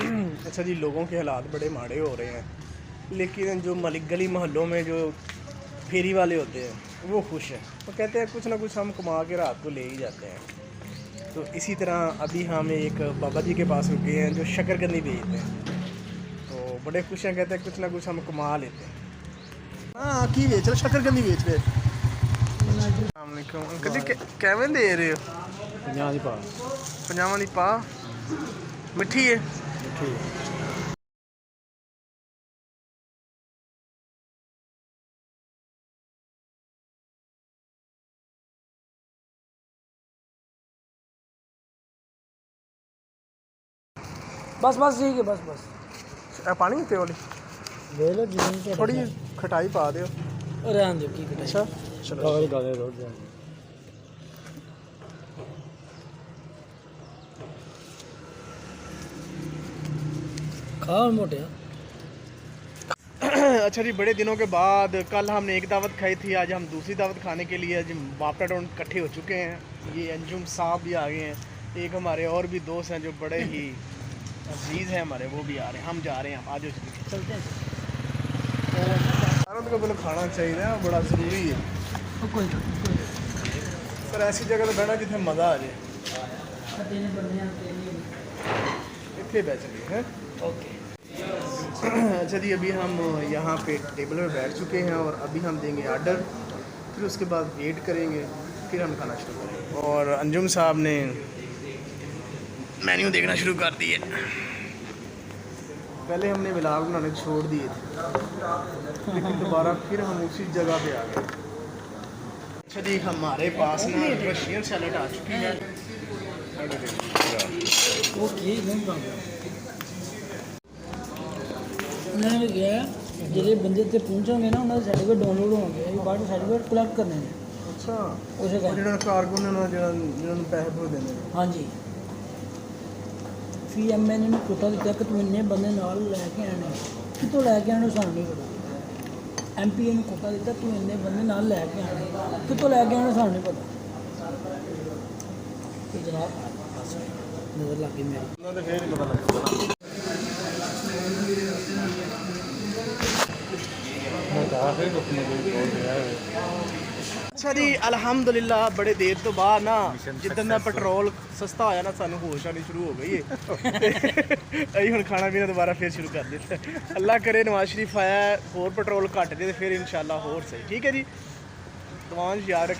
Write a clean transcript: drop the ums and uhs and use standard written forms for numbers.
अच्छा जी, लोगों के हालात बड़े माड़े हो रहे हैं, लेकिन जो गली मोहल्लों में जो फेरी वाले होते हैं वो खुश हैं। वो कहते हैं कुछ ना कुछ हम कमा के रात को ले ही जाते हैं। तो इसी तरह अभी हम एक बाबा जी के पास रुके हैं जो शकरकंदी बेचते हैं। तो बड़े खुश हैं, कहते हैं कुछ ना कुछ हम कमा लेते हैं। हाँ की बेच रहे, शकरकंदी बेच रहे। अंकल जी कैवें दे रहे हो? 50 ਦੀ ਪਾ 50 ਦੀ पा। मिठी है? ਮਿੱਠੀ बस बस ठीक है, बस बस पानी पे वाली ले लो जितनी थोड़ी खटाई पा दो। रहने दो की कटाई। अच्छा चलो। ਗਾਲੇ ਗਾਲੇ ਰੋੜ ਜਾ खाओ मोटे। अच्छा जी, बड़े दिनों के बाद कल हमने एक दावत खाई थी, आज हम दूसरी दावत खाने के लिए आज बापटा टाउन इकट्ठे हो चुके हैं। ये अंजुम साहब भी आ गए हैं, एक हमारे और भी दोस्त हैं जो बड़े ही अजीज़ हैं हमारे, वो भी आ रहे हैं। हम जा रहे हैं, आज चलते हैं। सारा तो बोलो खाना चाहिए, बड़ा ज़रूरी है। कोई पर ऐसी जगह तो बैठना जितने मज़ा आ जाए। इतने बैठ चलिए हैं। ओके। अच्छा जी, अभी हम यहाँ पे टेबल पे बैठ चुके हैं और अभी हम देंगे आर्डर, फिर उसके बाद वेट करेंगे, फिर हम खाना शुरू करेंगे। और अंजुम साहब ने मेन्यू देखना शुरू कर दिए। पहले हमने व्लॉग बनाने छोड़ दिए थे, लेकिन दोबारा फिर हम उसी जगह पे आ गए। अच्छा जी, हमारे पास ना रशियन सैलेड आ चुकी है। ओके मैं गया ਜਿਹੜੇ ਬੰਦੇ ਤੇ ਪਹੁੰਚਣਗੇ ਨਾ ਉਹਨਾਂ ਦੇ ਸਰਟੀਫਿਕੇਟ ਡਾਊਨਲੋਡ ਹੋਣਗੇ, ਇਹ ਬਾਅਦ ਸਰਟੀਫਿਕੇਟ ਕਲੈਕਟ ਕਰਨੇ ਨੇ। ਅੱਛਾ, ਉਸੇ ਉਹ ਜਿਹੜਾ ਕਾਰਗੋ ਨੇ ਜਿਹਨਾਂ ਨੂੰ ਪੈਸੇ ਭਰ ਦਿੰਦੇ ਨੇ। ਹਾਂਜੀ, ਫੀ ਐਮਐਨ ਨੂੰ ਕੋਟਾ ਦਿੱਤਾ ਕਿ ਤੂੰ ਇੰਨੇ ਬੰਦੇ ਨਾਲ ਲੈ ਕੇ ਆਣੇ, ਕਿਤੋਂ ਲੈ ਕੇ ਆਣੇ ਸਾਨੂੰ ਨਹੀਂ ਪਤਾ। ਐਮਪੀਏ ਨੂੰ ਕੋਟਾ ਦਿੱਤਾ ਤੂੰ ਇੰਨੇ ਬੰਦੇ ਨਾਲ ਲੈ ਕੇ ਆਣੇ, ਕਿਤੋਂ ਲੈ ਕੇ ਆਣੇ ਸਾਨੂੰ ਨਹੀਂ ਪਤਾ। ਤੇ ਜਨਾਬ ਬਸ ਨਜ਼ਰ ਲੱਗ ਗਈ ਮੇਰੀ। ਉਹਨਾਂ ਦੇ ਫੇਰ ਹੀ ਪਤਾ ਲੱਗਦਾ। अच्छा जी, अल्हम्दुलिल्लाह बड़े देर तो बाद ना जिद्दन दा पेट्रोल सस्ता होया ना, सानू होश आनी शुरू हो गई है। अभी हुण खाना पीना दोबारा फिर शुरू कर दिता। अल्लाह करे नवाज शरीफ आया होर पेट्रोल घट जाए तो फिर इंशाल्लाह होर सही। ठीक है जी, दुआन याद रख।